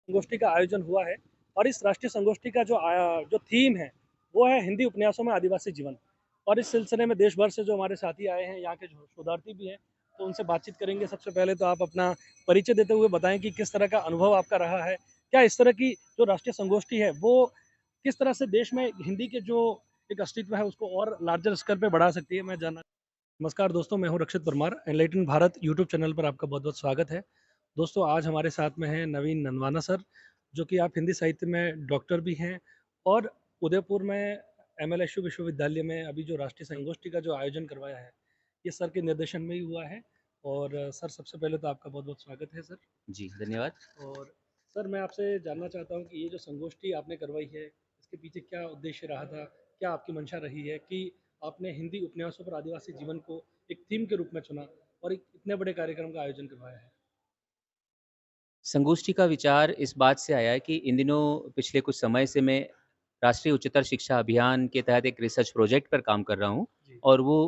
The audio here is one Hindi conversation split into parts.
संगोष्ठी का आयोजन हुआ है और इस राष्ट्रीय संगोष्ठी का जो थीम है वो है हिंदी उपन्यासों में आदिवासी जीवन। और इस सिलसिले में देश भर से जो हमारे साथी आए हैं, यहाँ के जो शोधार्थी भी हैं, तो उनसे बातचीत करेंगे। सबसे पहले तो आप अपना परिचय देते हुए बताएं कि किस तरह का अनुभव आपका रहा है। क्या इस तरह की जो राष्ट्रीय संगोष्ठी है वो किस तरह से देश में हिंदी के जो एक अस्तित्व है उसको और लार्जर स्तर पे बढ़ा सकती है, मैं जानना। नमस्कार दोस्तों, मैं हूं Rakshit Parmar. Enlighten Bharat YouTube channel पर आपका बहुत बहुत स्वागत है। दोस्तों, आज हमारे साथ में हैं नवीन ननवाना सर, जो कि आप हिंदी साहित्य में डॉक्टर भी हैं और उदयपुर में एमएलएसयू विश्वविद्यालय में अभी जो राष्ट्रीय संगोष्ठी का जो आयोजन करवाया है, ये सर के निर्देशन में ही हुआ है। और सर, सबसे पहले तो आपका बहुत बहुत स्वागत है सर। जी, धन्यवाद। और सर, मैं आपसे जानना चाहता हूँ कि ये जो संगोष्ठी आपने करवाई है, इसके पीछे क्या उद्देश्य रहा था? क्या आपकी मंशा रही है कि आपने हिंदी उपन्यासों पर आदिवासी जीवन को एक थीम के रूप में चुना और एक इतने बड़े कार्यक्रम का आयोजन करवाया है? संगोष्ठी का विचार इस बात से आया है कि इन दिनों पिछले कुछ समय से मैं राष्ट्रीय उच्चतर शिक्षा अभियान के तहत एक रिसर्च प्रोजेक्ट पर काम कर रहा हूँ जी। और वो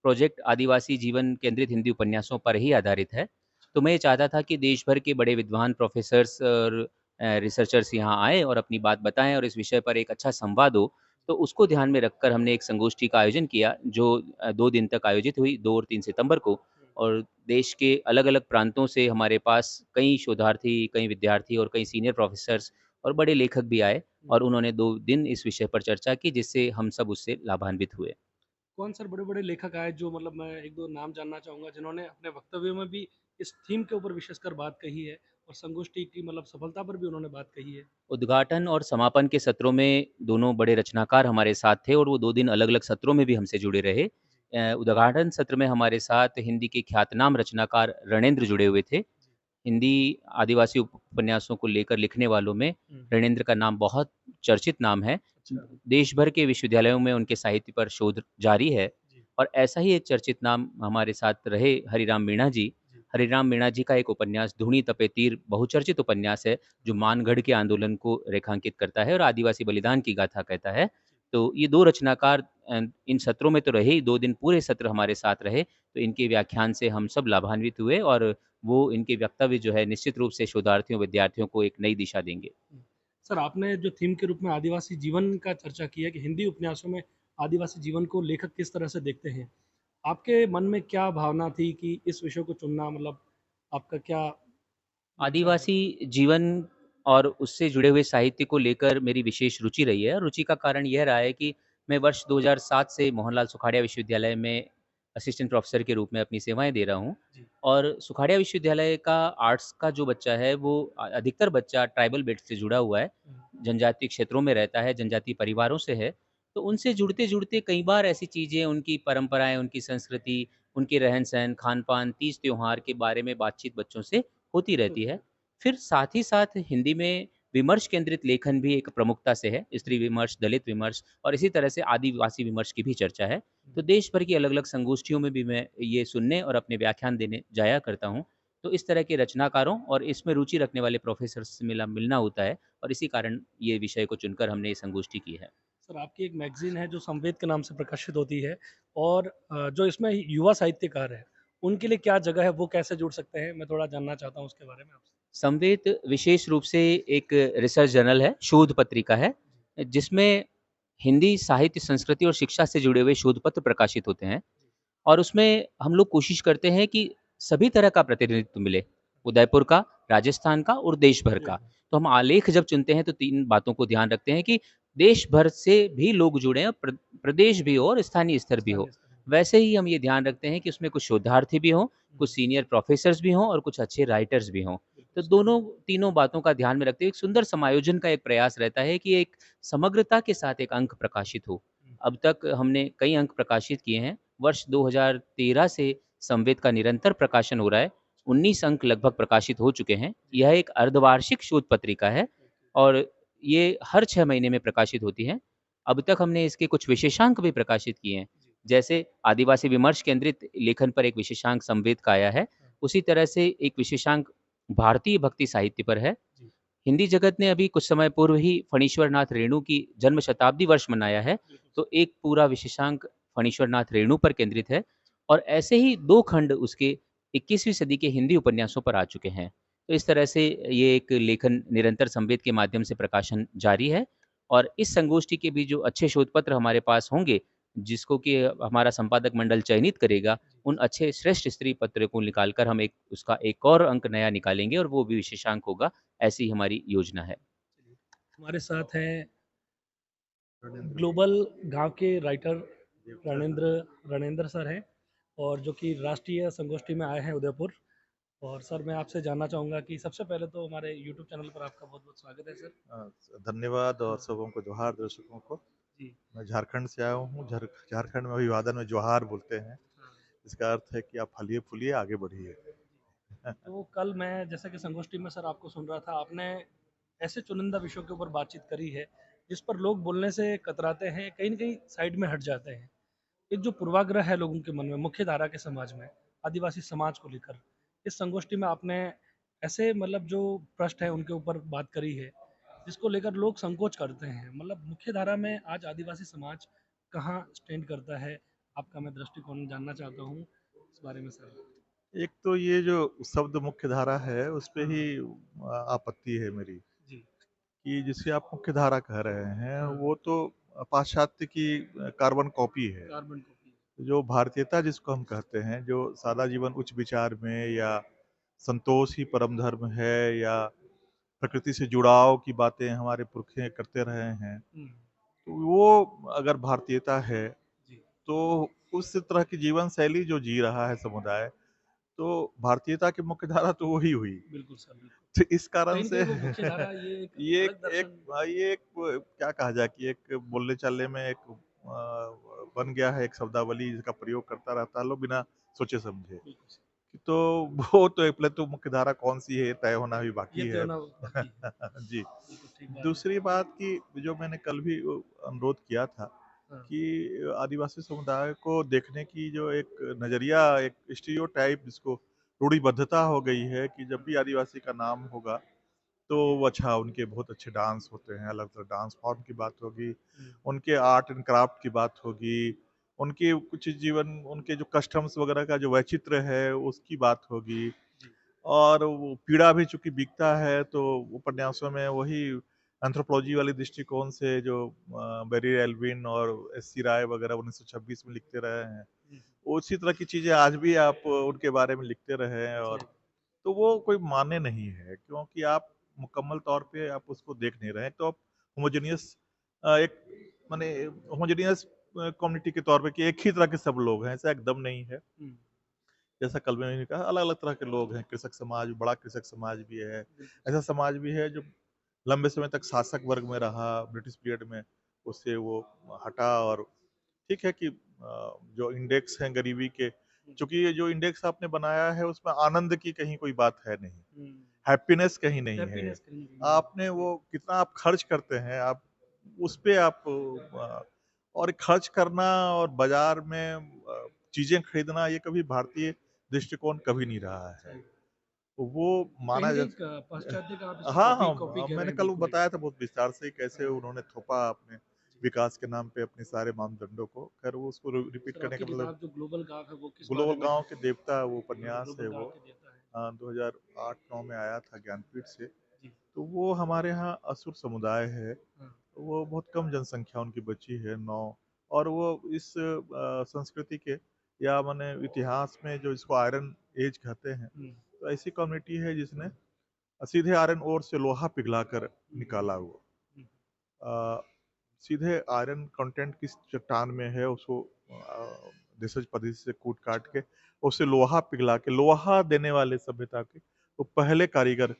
प्रोजेक्ट आदिवासी जीवन केंद्रित हिंदी उपन्यासों पर ही आधारित है। तो मैं ये चाहता था कि देश भर के बड़े विद्वान प्रोफ़ेसर्स और रिसर्चर्स यहाँ आएँ और अपनी बात बताएँ और इस विषय पर एक अच्छा संवाद हो। तो उसको ध्यान में रखकर हमने एक संगोष्ठी का आयोजन किया जो 2 दिन तक आयोजित हुई, 2 और 3 सितंबर को। हुँ। और देश के अलग-अलग प्रांतों से हमारे पास कई शोधार्थी, कई विद्यार्थी और कई सीनियर प्रोफ़ेसर्स और बड़े लेखक भी आए हुँ। और उन्होंने 2 दिन इस विषय पर चर्चा की जिससे हम सब उससे लाभान्वित हुए। कौन सर बड़े-बड़े लेखक आए, जो मतलब मैं 1-2 नाम जानना चाहूँगा, जिन्होंने अपने वक्तव्य में भी इस थीम के ऊपर विशेषकर बात कही है और संगोष्ठी की मतलब सफलता पर भी उन्होंने बात कही है? उद्घाटन और समापन के सत्रों में दोनों बड़े रचनाकार हमारे साथ थे और वो 2 दिन अलग-अलग सत्रों में भी हमसे जुड़े रहे। जी। उद्घाटन सत्र में हमारे साथ हिंदी के ख्यातनाम रचनाकार रणेंद्र जुड़े हुए थे। जी। हिंदी आदिवासी उपन्यासों को लेकर लिखने वालों में हुँ। रणेंद्र का नाम बहुत चर्चित नाम है। अच्छा। देश भर के विश्वविद्यालयों में उनके साहित्य पर शोध जारी है जी। और ऐसा ही एक चर्चित नाम हमारे साथ रहे हरिराम मीणा जी। जी। हरिराम मीणा जी का एक उपन्यास धूणी तपे तीर बहुचर्चित उपन्यास है, जो मानगढ़ के आंदोलन को रेखांकित करता है और आदिवासी बलिदान की गाथा कहता है। तो ये 2 रचनाकार इन सत्रों में तो रहे ही, 2 दिन पूरे सत्र हमारे साथ रहे, तो इनके व्याख्यान से हम सब लाभान्वित हुए और वो इनके वक्तव्य जो है निश्चित रूप से शोधार्थियों, विद्यार्थियों को एक नई दिशा देंगे। हुँ। सर, आपने जो थीम के रूप में आदिवासी जीवन का चर्चा की है कि हिंदी उपन्यासों में आदिवासी जीवन को लेखक किस तरह से देखते हैं। आपके मन में क्या भावना थी कि इस विषय को चुनना, मतलब आपका क्या मंशा है? आदिवासी जीवन और उससे जुड़े हुए साहित्य को लेकर मेरी विशेष रुचि रही है। रुचि का कारण यह रहा है कि मैं वर्ष 2007 से मोहनलाल सुखाड़िया विश्वविद्यालय में असिस्टेंट प्रोफ़ेसर के रूप में अपनी सेवाएँ दे रहा हूँ जी। और सुखाड़िया विश्वविद्यालय का आर्ट्स का जो बच्चा है वो अधिकतर बच्चा ट्राइबल बेल्ट से जुड़ा हुआ है, हुँ। जनजातीय क्षेत्रों में रहता है, जनजातीय परिवारों से है। तो उनसे जुड़ते-जुड़ते कई बार ऐसी चीज़ें, उनकी परंपराएँ, उनकी संस्कृति, उनके रहन-सहन, खान-पान, तीज-त्योहार के बारे में बातचीत बच्चों से होती रहती है। फिर साथ ही साथ हिंदी में विमर्श केंद्रित लेखन भी एक प्रमुखता से है। स्त्री विमर्श, दलित विमर्श और इसी तरह से आदिवासी विमर्श की भी चर्चा है। तो देश भर की अलग-अलग संगोष्ठियों में भी मैं ये सुनने और अपने व्याख्यान देने जाया करता हूँ। तो इस तरह के रचनाकारों और इसमें रुचि रखने वाले प्रोफ़ेसर से मिलना होता है और इसी कारण ये विषय को चुनकर हमने ये संगोष्ठी की है। सर, आपकी एक मैगज़ीन है जो संवेद के नाम से प्रकाशित होती है और जो इसमें युवा साहित्यकार हैं, उनके लिए क्या जगह है, वो कैसे जुड़ सकते हैं? मैं थोड़ा जानना चाहता हूँ उसके बारे में आपसे। संवेद विशेष रूप से एक रिसर्च जर्नल है, शोध पत्रिका है, जिसमें हिंदी साहित्य, संस्कृति और शिक्षा से जुड़े हुए शोध पत्र प्रकाशित होते हैं और उसमें हम लोग कोशिश करते हैं कि सभी तरह का प्रतिनिधित्व मिले, उदयपुर का, राजस्थान का और देश भर जी। का। तो हम आलेख जब चुनते हैं तो 3 बातों को ध्यान रखते हैं कि देश भर से भी लोग जुड़े हैं, प्रदेश भी हो और स्थानीय स्तर भी स्थानीय हो। स्तर में। वैसे ही हम ये ध्यान रखते हैं कि उसमें कुछ शोधार्थी भी हों, कुछ सीनियर प्रोफ़ेसर्स भी हों और कुछ अच्छे राइटर्स भी हों। बिल्कुल तो सही। दोनों तीनों बातों का ध्यान में रखते हुए एक सुंदर समायोजन का एक प्रयास रहता है कि एक समग्रता के साथ एक अंक प्रकाशित हो। हुँ। अब तक हमने कई अंक प्रकाशित किए हैं। वर्ष 2013 से संवेद का निरंतर प्रकाशन हो रहा है। 19 अंक लगभग प्रकाशित हो चुके हैं। जी। यह एक अर्धवार्षिक शोध पत्रिका है ओके। और ये हर 6 महीने में प्रकाशित होती है। अब तक हमने इसके कुछ विशेषांक भी प्रकाशित किए हैं। जी। जैसे आदिवासी विमर्श केंद्रित लेखन पर एक विशेषांक संवेद का आया है। हाँ। उसी तरह से एक विशेषांक भारतीय भक्ति साहित्य पर है। जी। हिंदी जगत ने अभी कुछ समय पूर्व ही फणीश्वर नाथ रेणु की जन्म शताब्दी वर्ष मनाया है, बिल्कुल तो सही। एक पूरा विशेषांक फणीश्वर नाथ रेणु पर केंद्रित है और ऐसे ही 2 खंड उसके 21वीं सदी के हिंदी उपन्यासों पर आ चुके हैं। तो इस तरह से ये एक लेखन निरंतर संवेद के माध्यम से प्रकाशन जारी है और इस संगोष्ठी के भी जो अच्छे शोध पत्र हमारे पास होंगे, जिसको कि हमारा संपादक मंडल चयनित करेगा, जी, उन अच्छे श्रेष्ठ स्त्री पत्र को निकाल कर हम एक उसका एक और अंक नया निकालेंगे और वो भी विशेषांक होगा, ऐसी हमारी योजना है। चलिए। हमारे साथ हैं ग्लोबल गाँव के राइटर रणेंद्र रणेंद्र सर हैं और जो कि राष्ट्रीय संगोष्ठी में आए हैं उदयपुर। और सर मैं आपसे जानना चाहूँगा कि सबसे पहले तो हमारे यूट्यूब चैनल पर आपका बहुत-बहुत स्वागत है सर। धन्यवाद और हाँ, सबों को जोहार दर्शकों को। जी, मैं झारखंड से आया हूँ। झारखंड में अभिवादन में जोहार बोलते हैं। हाँ, इसका अर्थ है कि आप फलिए-फूलिए आगे बढ़िए। जी। तो कल मैं जैसा कि संगोष्ठी में सर आपको सुन रहा था, आपने ऐसे चुनिंदा विषयों के ऊपर बातचीत करी है, जिस पर लोग बोलने से कतराते हैं, कहीं न कहीं साइड में हट जाते हैं। एक जो पूर्वाग्रह है लोगों के मन में, मुख्य धारा के समाज में, आदिवासी समाज को लेकर, इस संगोष्ठी में आपने ऐसे मतलब जो प्रश्न है उनके ऊपर बात करी है, जिसको लेकर लोग संकोच करते हैं। मतलब मुख्य धारा में आज आदिवासी समाज कहाँ स्टैंड करता है? आपका मैं दृष्टिकोण जानना चाहता हूँ इस बारे में सर। एक तो ये जो शब्द मुख्यधारा है, उस पे हाँ, ही आपत्ति है मेरी जी, कि जिसे आप मुख्यधारा कह रहे हैं, हाँ, वो तो पाश्चात्य की कार्बन कॉपी है। Carbon copy. जो भारतीयता जिसको हम कहते हैं, जो सादा जीवन उच्च विचार में या संतोष ही परम धर्म है या प्रकृति से जुड़ाव की बातें हमारे पुरखे करते रहे हैं, हुँ, तो वो अगर भारतीयता है, जी, तो उस तरह की जीवन शैली जो जी रहा है समुदाय, तो भारतीयता की मुख्यधारा तो वही हुई। बिल्कुल सर, बिल्कुल। तो इस कारण कहीं न से कहीं वो मुख्य धारा ये एक ये एक अलग एक दर्शन। ये एक क्या कहा जाए कि एक बोलने-चालने में एक बन गया है एक शब्दावली जिसका प्रयोग करता रहता है लोग बिना सोचे-समझे। बिल्कुल सर। तो वो तो पहले तो मुख्यधारा कौन-सी है, तय होना भी ये बाकी तो है। होना बाकी है। जी। बिल्कुल ठीक बात है। दूसरी बात कि जो मैंने कल भी अनुरोध किया था हाँ, कि आदिवासी समुदाय को देखने की जो एक नज़रिया, एक स्टीरियोटाइप जिसको रूढ़िबद्धता हो गई है कि जब हाँ, भी आदिवासी का नाम होगा, तो वो अच्छा उनके बहुत अच्छे डांस होते हैं, अलग-अलग डांस फॉर्म की बात होगी, हुँ, उनके आर्ट एंड क्राफ्ट की बात होगी, उनके कुछ जीवन उनके जो कस्टम्स वगैरह का जो वैचित्र्य है, उसकी बात होगी। जी, और वो पीड़ा भी चूँकि बिकता है, तो उपन्यासों में वही एंथ्रोपोलॉजी वाले दृष्टिकोण से जो बेरी एल्विन और एस.सी. राय वगैरह 1926 में लिखते रहे हैं, हुँ, उसी तरह की चीज़ें आज भी आप उनके बारे में लिखते रहे हैं और सही। तो वो कोई मान्य नहीं है, क्योंकि आप मुकम्मल तौर पे आप उसको देख नहीं रहे हैं। तो आप होमोजेनियस एक माने होमोजेनियस कम्युनिटी के तौर पे कि एक ही तरह के सब लोग हैं, ऐसा एकदम नहीं है। हुँ, जैसा कल मैंने कहा अलग-अलग तरह के लोग हैं, कृषक समाज, बड़ा कृषक समाज भी है, बिल्कुल ऐसा सर। समाज भी है जो लंबे समय तक शासक वर्ग में रहा ब्रिटिश पीरियड में, उससे वो हटा और ठीक है कि जो इंडेक्स हैं गरीबी के, हुँ, चूँकि ये जो इंडेक्स आपने बनाया है उसमें आनंद की कहीं कोई बात है नहीं, हुँ, हैप्पीनेस कहीं नहीं है। हैप्पीनेस कहीं न कहीं नहीं है। आपने वो कितना आप खर्च करते हैं, आप उस पे आप और खर्च करना और बाज़ार में चीज़ें खरीदना ये कभी भारतीय दृष्टिकोण कभी नहीं रहा है। सही। तो वो कहीं माना न जा कहीं पाश्चात्य का आप इसे हाँ, कॉपी कॉपी हाँ, कह रहे मैंने हैं कल वो बिल्कुल एक। बताया था बहुत विस्तार से कैसे हाँ, उन्होंने थोपा अपने जी। विकास के नाम पे अपने सारे मानदंडों को। खैर वो उसको रिपीट सर करने आपकी का मतलब किताब जो ग्लोबल गाँव है वो किस ग्लोबल बारे में गाँव है? के देवता वो हाँ, उपन्यास ग्लोबल है गाँव वो। के देवता है। 2008-9 में आया था ज्ञानपीठ से। जी, तो वो हमारे यहाँ असुर समुदाय है। हाँ, वो बहुत कम जनसंख्या उनकी बची है 9 और वो इस संस्कृति के या माने इतिहास में जो इसको आयरन एज कहते हैं, हुँ, तो ऐसी कम्युनिटी है जिसने सीधे आयरन ओर से लोहा पिघलाकर हुँ, निकाला वो। हुँ, अ, सीधे आयरन कंटेंट किस चट्टान में है उसको देशज पद्धति से कूट काट के उससे लोहा पिघला के लोहा देने वाले सभ्यता के वो पहले कारीगर जी,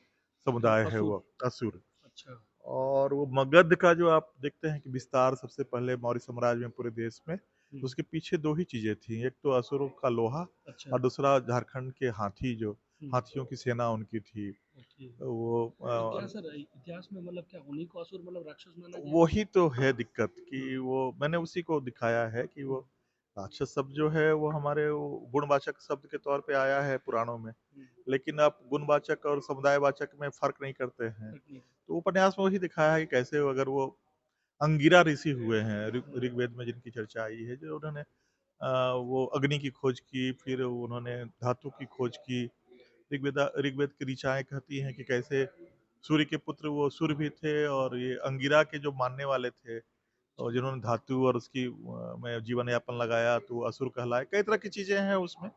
समुदाय है असुर, वो असुर। अच्छा। और वो मगध का जो आप देखते हैं कि विस्तार सबसे पहले मौर्य साम्राज्य में पूरे देश में, हुँ, उसके पीछे 2 ही चीज़ें थी, एक तो असुरों का लोहा अच्छा, और दूसरा झारखंड के हाथी जो हुँ, हाथियों की सेना उनकी थी। ओके। वो तो क्या सर इतिहास में मतलब क्या उन्हीं को असुर मतलब राक्षस माना गया है? वही तो है दिक्कत हाँ, कि वो मैंने उसी को दिखाया है कि हुँ, वो राक्षस शब्द जो है वो हमारे वो गुणवाचक शब्द के तौर पे आया है पुराणों में, हुँ, लेकिन आप गुणवाचक और समुदायवाचक में फ़र्क नहीं करते हैं। फर्क नहीं तो उपन्यास में वही दिखाया है कि कैसे अगर वो अंगिरा ऋषि हुए हैं हुँ, ऋग्वेद में जिनकी चर्चा आई है जो उन्होंने वो अग्नि की खोज की, फिर उन्होंने धातु की खोज की ऋग्वेद की ऋचाएँ कहती हैं कि कैसे सूर्य के पुत्र वो सूर्य भी थे और ये अंगिरा के जो मानने वाले थे और जिन्होंने धातु और उसकी में जीवन यापन लगाया तो वो असुर कहलाए। कई तरह की चीज़ें हैं उसमें।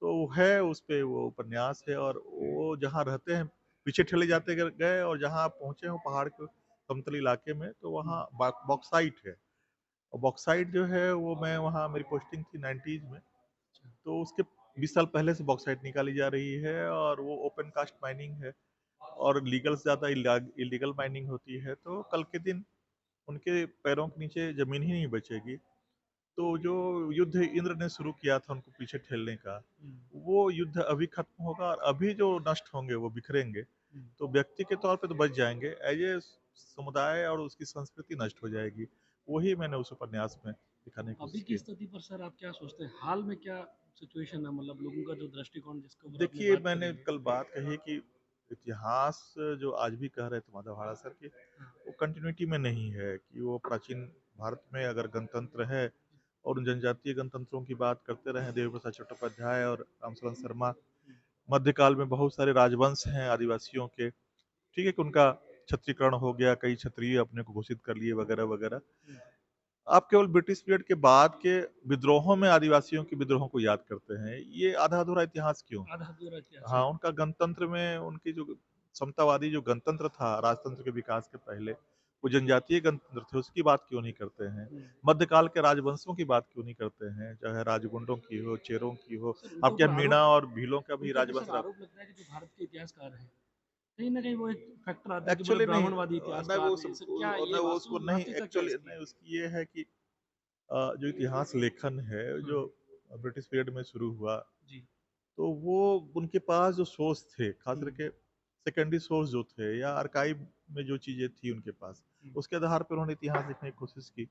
तो है उस पे वो उपन्यास है और वो जहाँ रहते हैं पीछे ठेले जाते गए और जहाँ आप पहुँचे हो पहाड़ के समतल इलाके में तो वहाँ बॉक्साइट है और बॉक्साइट जो है वो मैं वहाँ मेरी पोस्टिंग थी 90s में तो उसके 20 साल पहले से बॉक्साइट निकाली जा रही है और वो ओपन कास्ट माइनिंग है और लीगल से ज़्यादा इलीगल माइनिंग होती है तो कल के दिन उनके पैरों के नीचे ज़मीन ही नहीं बचेगी। तो जो युद्ध इंद्र ने शुरू किया था उनको पीछे ठेलने का, वो युद्ध अभी खत्म होगा और अभी जो नष्ट होंगे वो बिखरेंगे। तो व्यक्ति के तौर पे तो बच जाएँगे, एज़ ए समुदाय और उसकी संस्कृति नष्ट हो जाएगी। वही मैंने उस उपन्यास में दिखाने की अभी कोशिश की की। स्थिति पर सर आप क्या सोचते हैं? हाल में क्या सिचुएशन है, मतलब लोगों का जो दृष्टिकोण जिसके ऊपर आपने देखिए, बात मैंने करी है? कल बात कही कि इतिहास जो आज भी कह रहे थे माधव हाड़ा सर कि वो कंटिन्यूटी में नहीं है कि वो प्राचीन भारत में अगर गणतंत्र है और उन जनजातीय गणतंत्रों की बात करते रहे देवी प्रसाद चट्टोपाध्याय और रामचरण शर्मा, मध्यकाल में बहुत सारे राजवंश हैं आदिवासियों के, ठीक है कि उनका छत्रीकरण हो गया, कई क्षत्रिय अपने को घोषित कर लिए वगैरह वगैरह। आप केवल ब्रिटिश पीरियड के बाद के विद्रोहों में आदिवासियों के विद्रोहों को याद करते हैं, ये आधा अधूरा इतिहास क्यों? आधा अधूरा इतिहास है। हाँ, उनका गणतंत्र में उनकी जो समतावादी जो गणतंत्र था राजतंत्र के विकास के पहले, वो जनजातीय गणतंत्र थे, उसकी बात क्यों नहीं करते हैं? हुँ। मध्यकाल के राजवंशों की बात क्यों नहीं करते हैं? चाहे राजगुंडों की हो, चेरों की हो, सर उनके आपके ऊपर यहाँ आरोप मीणा और भीलों का भी उनके ऊपर राजवंश सर रहा। आरोप लगता है कि जो भारत के इतिहासकार हैं, कहीं न कहीं वो एक फैक्टर आता है कि बड़े एक्चुअली नहीं ब्राह्मणवादी नहीं इतिहासकार वो हैं। सब सर क्या ये नहीं वो उसको नहीं वास्तविकता क्या है एक्चुअली इसकी? नहीं उसकी ये है कि जो इतिहास लेखन है, हुँ, जो ब्रिटिश पीरियड में शुरू हुआ जी। तो वो उनके पास जो सोर्स थे, खास हुँ, करके सेकेंडरी सोर्स जो थे या आर्काइव में जो चीज़ें थी उनके पास, हुँ। उसके आधार पर उन्होंने इतिहास लिखने की कोशिश की।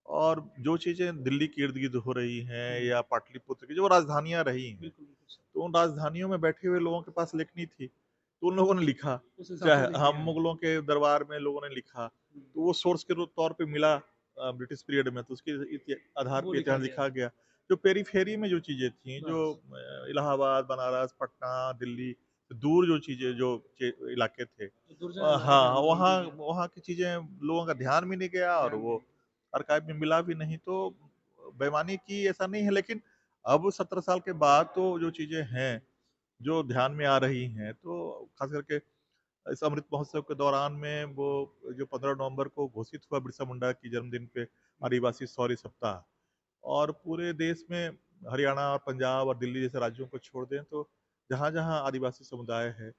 और जो चीज़ें दिल्ली के इर्द-गिर्द हो रही हैं हुँ, या पाटलिपुत्र की जो राजधानियाँ रही हैं, बिल्कुल, बिल्कुल सर। तो उन राजधानियों में बैठे हुए लोगों के पास लेखनी थी, तो उन लोगों ने लिखा। उस हिसाब से चाहे लिख हाँ, दिया है। मुगलों के दरबार में लोगों ने लिखा, हुँ, तो वो सोर्स के तौर पे मिला ब्रिटिश पीरियड में, तो उसके आधार वो पे लिखा इतिहास गया लिखा है। गया। जो पेरीफेरी में जो चीज़ें थीं, जो बस। इलाहाबाद, बनारस, पटना, दिल्ली, दूर जो चीज़ें जो इलाके थे, जो दुर्जय इलाके थे हाँ, बिल्कुल, वहाँ जी, जी। वहाँ की चीज़ें लोगों का ध्यान भी नहीं गया और ध्यान वो दें। आर्काइव में मिला भी नहीं, तो बेईमानी की ऐसा नहीं है, लेकिन अब 17 साल के बाद तो जो चीज़ें हैं, जो ध्यान में आ रही हैं, तो खास करके इस अमृत महोत्सव के दौरान में वो जो 15 नवंबर को घोषित हुआ बिरसा मुंडा की जन्मदिन पे हुँ, आदिवासी शौर्य सप्ताह और पूरे देश में हरियाणा और पंजाब और दिल्ली जैसे राज्यों को छोड़ दें तो जहाँ-जहाँ आदिवासी समुदाय है,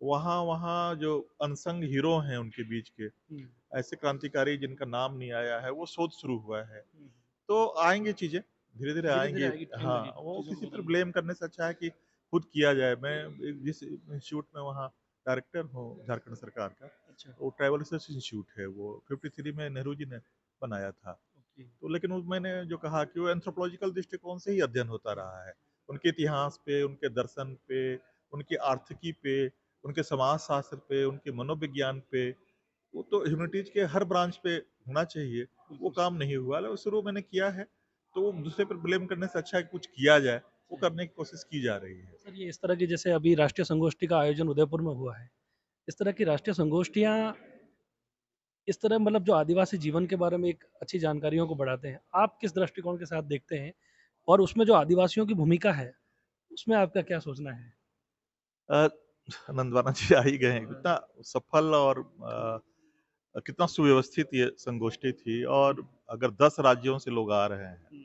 वहाँ-वहाँ जो अनसंग हीरो हैं उनके बीच के, हुँ, ऐसे क्रांतिकारी जिनका नाम नहीं आया है, वो शोध शुरू हुआ है। हुँ। तो आएँगी चीज़ें, धीरे-धीरे धीरे-धीरे आएँगी। आएगी, टाइम हाँ, लगेगा वो चीज़ों किसी को पर बदलने में। ब्लेम करने से अच्छा है कि खुद किया जाए। मैं जिस इंस्टीट्यूट में वहाँ डायरेक्टर हूँ झारखंड सरकार का, अच्छा, वो ट्राइबल रिसर्च इंस्टीट्यूट है, वो 53 में नेहरू जी ने बनाया था। ओके। तो लेकिन उस मैंने जो कहा कि वो एंथ्रोपोलॉजिकल दृष्टिकोण से ही अध्ययन होता रहा है। उनके इतिहास पे, उनके दर्शन पे, उनकी आर्थिकी पे, उनके समाजशास्त्र पे, उनके मनोविज्ञान पे, वो तो ह्यूमैनिटीज़ के हर ब्रांच पे होना चाहिए, वो बिल्कुल काम सर। नहीं हुआ। ल शुरू मैंने किया है, तो वो दूसरे पर ब्लेम करने से अच्छा है कि कुछ किया जाए, वो सही। करने की कोशिश की जा रही है। सर ये इस तरह की जैसे अभी राष्ट्रीय संगोष्ठी का आयोजन उदयपुर में हुआ है। इस तरह की राष्ट्रीय संगोष्ठियाँ इस तरह मतलब जो आदिवासी जीवन के बारे में एक अच्छी जानकारियों को बढ़ाते हैं। आप किस दृष्टिकोण के साथ देखते हैं? और उसमें जो आदिवासियों की भूमिका है, उसमें आपका क्या सोचना है? अ, नंदवाना जी आ ही गए हैं, हाँ, कितना सफल और कितना सुव्यवस्थित ये संगोष्ठी थी हुँ, और अगर 10 राज्यों से लोग आ रहे हैं हुँ,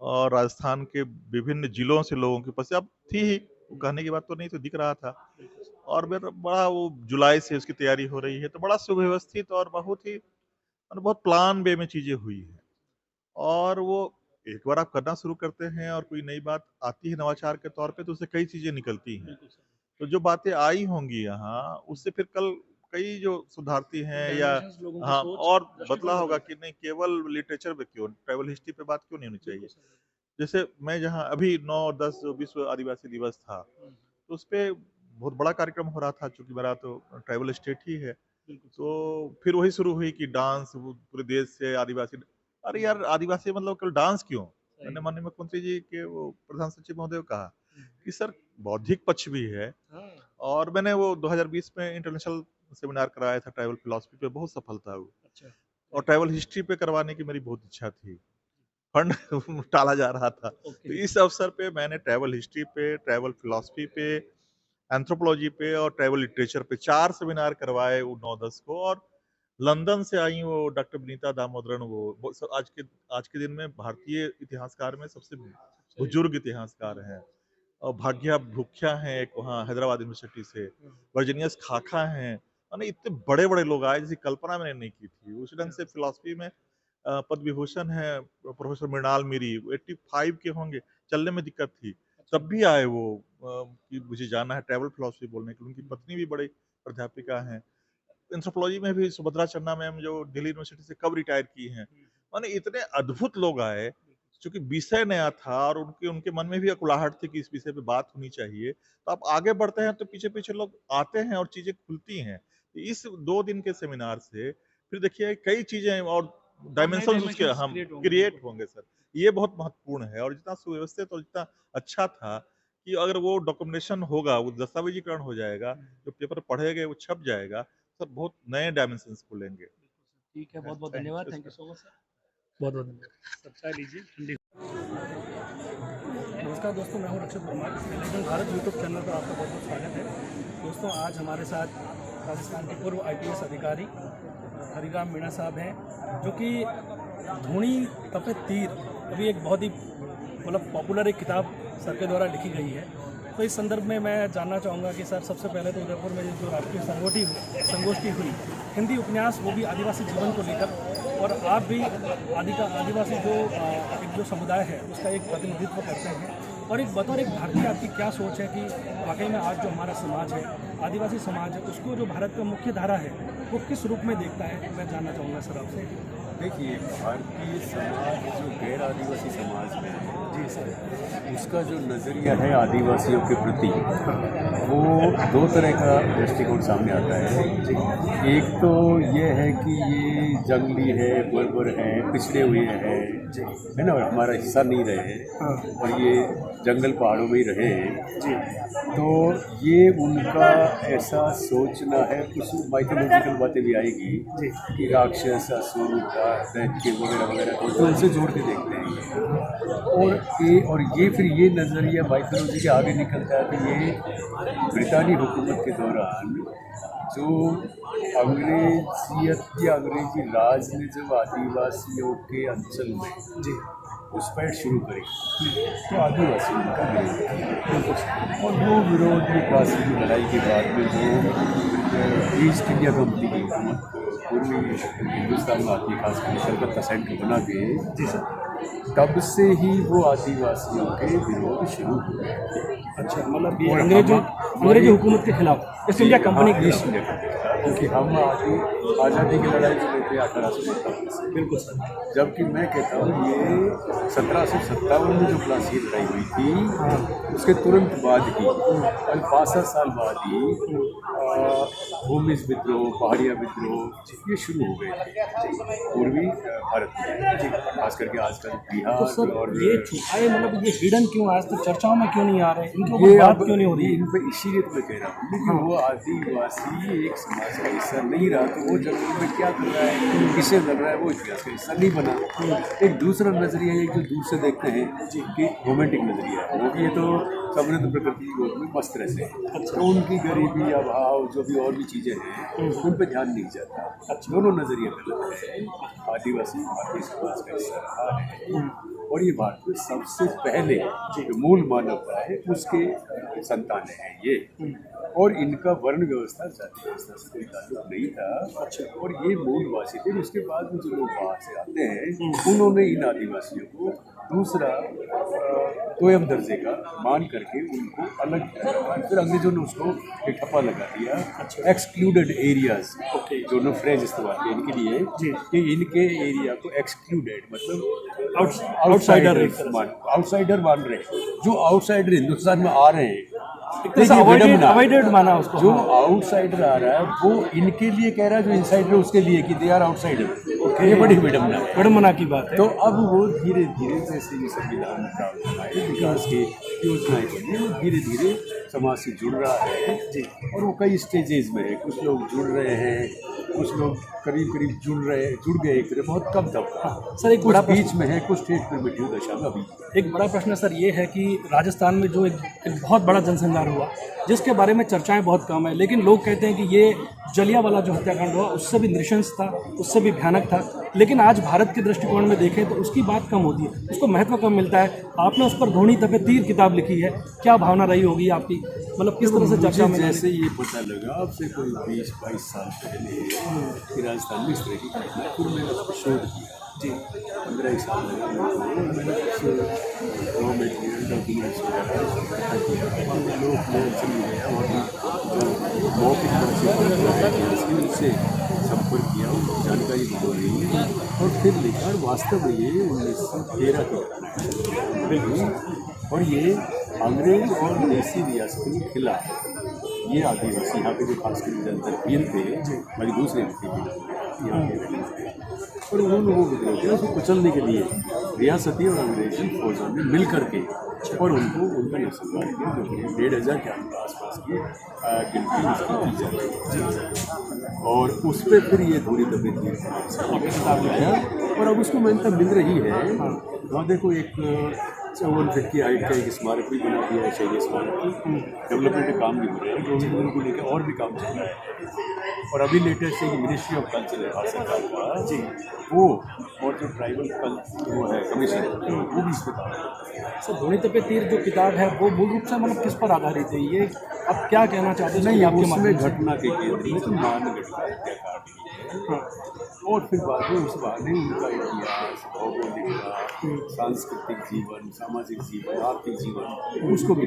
और राजस्थान के विभिन्न जिलों से लोगों की उपस्थिति अब थी ही, वो हुँ, कहने की बात तो नहीं तो दिख रहा था बिल्कुल सर। और फिर बड़ा वो जुलाई से उसकी तैयारी हो रही है, तो बड़ा सुव्यवस्थित और बहुत ही बहुत प्लान वे में चीज़ें हुई हैं और वो एक बार आप करना शुरू करते हैं और कोई नई बात आती है नवाचार के तौर पे तो उससे कई चीज़ें निकलती हैं। बिल्कुल सर। तो जो बातें आई होंगी यहाँ, हुँ, उससे फिर कल कई जो सुधारती एक हैं या डायमेंशंस लोगों की हाँ, सोच, और बदला दृष्टिकोण होगा बदलता कि है। नहीं केवल लिटरेचर पे क्यों, ट्राइबल हिस्ट्री पे बात क्यों नहीं होनी चाहिए। बिल्कुल सर, बिल्कुल। जैसे मैं जहाँ अभी 9 और 10 जो विश्व आदिवासी दिवस था, हुँ, तो उसपे बहुत बड़ा कार्यक्रम हो रहा था चूँकि मेरा तो ट्राइबल स्टेट ही है। बिल्कुल सर। तो फिर वही शुरू हुई कि डांस वो पूरे देश से आदिवासी अरे हुँ, यार! आदिवासी मतलब केवल डांस क्यों? सही मैंने बात। माननीय मुख्यमंत्री जी के वो प्रधान सचिव महोदय को कहा हुँ, कि सर बौद्धिक पक्ष भी है, हाँ, और मैंने वो 2020 में इंटरनेशनल सेमिनार कराया था ट्रैवल फिलॉसफी पे, बहुत सफल था वो। अच्छा, और ट्रैवल हिस्ट्री पे करवाने की मेरी बहुत इच्छा थी, फंड टाला जा रहा था। तो ओके, इस अवसर पे मैंने ट्रैवल हिस्ट्री पे, ट्रैवल फिलॉसफी पे, एंथ्रोपोलॉजी पे और ट्रैवल लिटरेचर पे 4 सेमिनार करवाए वो 9-10 को। और लंदन से आई वो डॉक्टर विनीता दामोदरन, वो आज के दिन में भारतीय इतिहासकार में सबसे सही, बुजुर्ग इतिहासकार हैं। और भाग्या भुक्या हैं एक वहाँ हैदराबाद यूनिवर्सिटी से, हाँ, वर्जीनियस खाखा हैं, माने इतने बड़े-बड़े लोग आए जिसकी कल्पना मैंने नहीं की थी। उस ढंग क्या से बात फिलॉसफी में पद्म विभूषण है प्रोफेसर मृणाल मीरी, वो 85 के होंगे, चलने में दिक्कत थी। अच्छा, तब भी आए वो, कि मुझे जाना है ट्रैवल फिलॉसफी बोलने के लिए। उनकी पत्नी भी बड़ी प्राध्यापिका हैं। एंथ्रोपोलॉजी में भी सुभद्रा चन्ना मैम जो दिल्ली यूनिवर्सिटी से कब रिटायर की हैं। हुँ, माने इतने अद्भुत लोग आए, बिल्कुल, चूँकि विषय नया था और उनके उनके मन में भी अकुलाहट थी कि इस विषय पे बात होनी चाहिए। तो आप आगे बढ़ते हैं तो पीछे-पीछे लोग आते हैं और चीज़ें खुलती हैं। इस 2 दिन के सेमिनार से फिर देखिए कई चीज़ें और और नए डायमेंशंस उसके डायमेंशंस हम क्रिएट होंगे, क्रिएट बिल्कुल, होंगे सर। ये बहुत महत्वपूर्ण है, और जितना सुव्यवस्थित और जितना अच्छा था कि अगर वो डॉक्यूमेंटेशन होगा, वो दस्तावेजीकरण हो जाएगा, हुँ, जो पेपर पढ़े गए वो छप जाएगा, सर बहुत नए डायमेंशंस खुलेंगे। बिल्कुल सर, ठीक है, बहुत-बहुत थैंक धन्यवाद, you thank you sir. So much sir. बहुत-बहुत धन्यवाद। सर चाय लीजिए, ठंडी। नमस्कार दोस्तों, मैं हूं Rakshit Verma. Television Bharat YouTube channel पर आपका बहुत-बहुत स्वागत है। दोस्तों, आज हमारे साथ राजस्थान के पूर्व आईपीएस अधिकारी हरिराम मीणा साहब हैं, जो कि धूणी तपे तीर अभी एक बहुत ही मतलब पॉपुलर एक किताब सर के द्वारा लिखी गई है। तो इस संदर्भ में मैं जानना चाहूँगा कि सर सबसे पहले तो उदयपुर में जो राष्ट्रीय संगोष्ठी हुई हिंदी उपन्यास, वो भी आदिवासी जीवन को लेकर, और आप भी आदिवासी एक जो समुदाय है उसका एक प्रतिनिधित्व करते हैं, और एक बतौर एक भारतीय आपकी क्या सोच है कि वाकई में आज जो हमारा समाज है, आदिवासी समाज है, उसको जो भारत का मुख्य धारा है वो किस रूप में देखता है, मैं जानना चाहूँगा सर आपसे। देखिए, भारतीय समाज जो गैर आदिवासी समाज में है, जी सर। उसका जो नज़रिया है आदिवासियों के प्रति, वो दो तरह का दृष्टिकोण सामने आता है। एक तो ये है कि ये जंगली है, बर्बर है, पिछड़े हुए हैं, है ना, और हमारा हिस्सा नहीं रहे, और ये जंगल पहाड़ों में ही रहे, तो ये उनका ऐसा सोचना है। कुछ माइथोलॉजिकल बातें भी आएगी कि राक्षस, असुर, दैत्य वगैरह वगैरह, तो उनसे जोड़ के देखते हैं और ये फिर ये नज़रिया माइथोलॉजी के आगे निकलता है कि ये ब्रितानी हुकूमत के दौरान जो अंग्रेजियत या अंग्रेजी राज ने जब आदिवासियों के अंचल में घुसपैठ शुरू करी, तो आदिवासी उनका विरोध किया, और वो विरोध में प्लासी की लड़ाई के बाद में जो ईस्ट इंडिया कंपनी की हुकूमत पूर्वी हिंदुस्तान में आती है, खासकर कलकत्ता सेंटर बना के, तब से ही वो आदिवासियों के विरोध शुरू हुए। अच्छा, मतलब ये और अंग्रेजी हुकूमत के खिलाफ, ईस्ट इंडिया कंपनी के ईस्ट खिलाफ। इंडिया कंपनी, क्योंकि हम आज़ादी की लड़ाई जो लेते 1847 से, बिल्कुल सर। जबकि मैं कहता हूँ ये 1757 में जो प्लासी लड़ाई हुई थी, उसके तुरंत बाद ही और 5-7 साल बाद ही भूमिज विद्रोह, पहाड़िया विद्रोह ये शुरू हो गए पूर्वी भारत में, खास करके आजकल तो बिहार सर और ये छुपाए, मतलब ये हिडन क्यों, आज तक चर्चाओं में क्यों नहीं आ रहे, इनके ये ऊपर बात अब क्यों नहीं हो रही? इन पे इसीलिए तो मैं कह रहा हूँ कि वो आदिवासी एक समाज का हिस्सा नहीं रहा, तो वो जंगल में क्या कर रहा है, किसे लड़ रहा है, वो इतिहास का हिस्सा नहीं बना। एक दूसरा नजरिया है जो दूर से देखते हैं कि रोमांटिक नजरिया है, वो कि ये तो समृद्ध प्रकृति की गोद में मस्त रहते हैं, तो उनकी गरीबी, अभाव, जो भी और भी चीज़ें हैं उन पर ध्यान नहीं जाता। दोनों नजरिए गलत है। आदिवासी भारतीय समाज का हिस्सा रहा है, और ये भारत में सबसे पहले जो मूल मानवता है उसके संतान हैं ये, और इनका वर्ण व्यवस्था, जाति व्यवस्था से कोई ताल्लुक नहीं था, और ये मूलवासी थे। उसके बाद में जो लोग बाहर से आते हैं उन्होंने इन आदिवासियों को दूसरा दोयम दर्जे का मान करके उनको अलग किया, फिर अंग्रेजों ने उसको एक ठप्पा लगा दिया, एक्सक्लूडेड एरियाज, जो नो फ्रेज इस्तेमाल किया इनके लिए कि इनके एरिया को एक्सक्लूडेड मतलब आउटसाइडर मान रहे, जो आउटसाइडर हिंदुस्तान में आ रहे हैं एक तरह से देखिए, विडम्बना। अवॉइडेड माना उसको। जो हाँ। आउटसाइडर आ रहा है वो इनके लिए कह रहा है, जो इनसाइडर उसके लिए कि दे आर आउटसाइडर। ये बड़ी विडम्बना है। विडम्बना की बात है। तो अब वो धीरे धीरे जैसे ये संविधान में प्रावधान आए, विकास की योजनाएं बनी, वो धीरे धीरे समाज से जुड़ रहा है जी। और वो कई स्टेजेस में है, कुछ लोग जुड़ रहे हैं, कुछ लोग करीब करीब जुड़ गए, एक तरह बहुत कम तबका। सर एक कुछ बड़ा बीच में है, कुछ स्टेज पर मृत्यु दशा में अभी। एक बड़ा प्रश्न सर ये है कि राजस्थान में जो एक बहुत बड़ा जनसंहार हुआ, जिसके बारे में चर्चाएं बहुत कम है, लेकिन लोग कहते हैं कि ये जलियांवाला जो हत्याकांड हुआ उससे भी नृशंस था, उससे भी भयानक था। लेकिन आज भारत के दृष्टिकोण में देखें तो उसकी बात कम होती है, उसको महत्व कम मिलता है। आपने उस पर धोनी तपे तीर किताब लिखी है, क्या भावना रही होगी आपकी, मतलब किस तरह से चर्चा में? जैसे ये पता लगा अब से कोई 20-22 साल पहले कि राजस्थान में इस तरह की घटना, फिर मैंने उसको शोध किया जी। 15 साल लगा मैंने गवर्नमेंट डॉक्यूमेंट्स वगैरह किया, लोग मौखिक उनसे संपर्क किया, उनको जानकारी दी और फिर लिखा। और वास्तव में ये 1913 की घटना है और ये अंग्रेज और देसी रियासतों के खिलाफ ये आदिवासी यहाँ पे जो खासकर जनता वीर थे, बड़ी दूसरे यहाँ के और उन लोगों को उसको कुचलने के लिए रियासती और अंग्रेजी फौजों ने मिल करके और उनको उनका नरसंहार किया, जो कि 1500 के आसपास की गिनती उसकी की जाती है। और उस पर फिर ये धूरी दबे थी किताब आया और अब उसको मान्यता मिल रही है। वहाँ देखो एक 54 फीट की हाइट का एक स्मारक भी बना दिया है, शहीद स्मारक। डेवलपमेंट के काम भी हो रहे हैं, जो उनको लेकर और भी काम चल रहा है। और अभी लेटेस्ट है कि मिनिस्ट्री ऑफ कल्चर है भारत सरकार का जी, वो और जो ट्राइबल कल्चर वो है कमीशन, वो भी इस पर काम करता है। सर धोनी तपे तीर जो किताब है वो मूल रूप से मतलब किस पर आधारित है, ये आप क्या कहना चाहते हैं? नहीं, आपके उसमें माध्यम से? घटना के केंद्र में तो मानगढ़ का हत्याकांड ही है। और फिर बाद में उस बहाने उनका इतिहास, भौगोलिक, सांस्कृतिक जीवन, सामाजिक जीवन, आर्थिक जीवन, उसको भी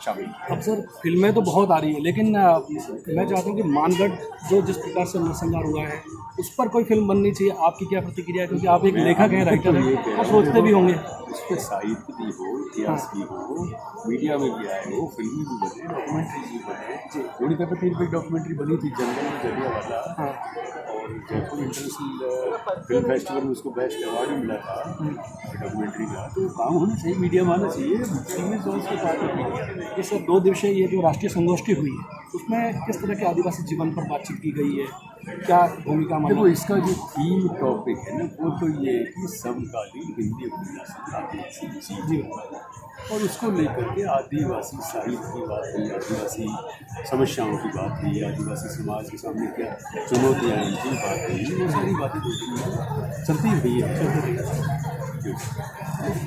शामिल। अब सर फिल्में तो बहुत आ रही है, लेकिन मैं चाहता हूँ कि मानगढ़ जो जिस प्रकार से नरसंहार हुआ है उस पर कोई फिल्म बननी चाहिए। आपकी क्या प्रतिक्रिया है, क्योंकि आप एक लेखक हैं, राइटर हैं, आप सोचते भी होंगे। उस पर साहित्य भी हो, इतिहास भी हो, मीडिया में भी आए हो, फिल्में भी बने, डॉक्यूमेंट्री भी बने। धोनी तपे तीर पर डॉक्यूमेंट्री बनी थी, जंगल में जलियांवाला, और जयपुर इंटरनेशनल फिल्म फेस्टिवल में उसको बेस्ट अवार्ड भी मिला था डॉक्यूमेंट्री का। तो काम होना चाहिए, मीडिया में आना चाहिए, फिल्में जो उसके पार्ट। ये सर 2 दिवसीय ये जो राष्ट्रीय संगोष्ठी हुई है उसमें किस तरह के आदिवासी जीवन पर बातचीत की गई है, क्या भूमिका मानी? देखो, इसका जो थीम टॉपिक है ना, वो तो ये है कि समकालीन हिंदी उपन्यास आदिवासी जीवन, और उसको लेकर के आदिवासी साहित्य की बात हुई, आदिवासी समस्याओं की बात हुई, आदिवासी समाज के सामने क्या चुनौतियाँ हैं उनकी बात हुई, वो सारी बातें चलती हुई है।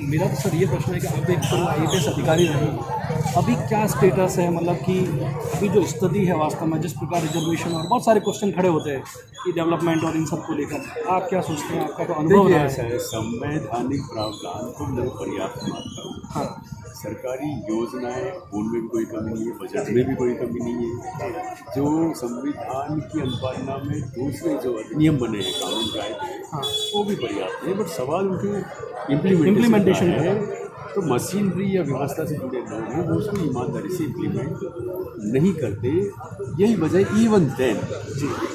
मेरा तो सर ये प्रश्न है कि आप एक IAS अधिकारी रहे, अभी क्या स्टेटस है, मतलब कि अभी जो स्थिति है वास्तव में, जिस प्रकार रिजर्वेशन और बहुत सारे क्वेश्चन खड़े होते हैं कि डेवलपमेंट और इन सब को लेकर, आप क्या सोचते हैं, आपका तो अनुभव रहा ऐसा है? है, संवैधानिक प्रावधान को मैं पर्याप्त मानता हूँ। हाँ, सरकारी योजनाएं उनमें भी कोई कमी नहीं है, बजट में भी कोई कमी नहीं है। जो संविधान की अनुपालना में दूसरे जो अधिनियम बने हैं, कानून कायदे, हाँ, वो भी पर्याप्त है, बट सवाल उनके इम्प्लीमेंटेशन है। तो मशीनरी या व्यवस्था से जुड़े लोग हैं, वो उसको ईमानदारी से इम्प्लीमेंट नहीं करते। यही वजह इवन देन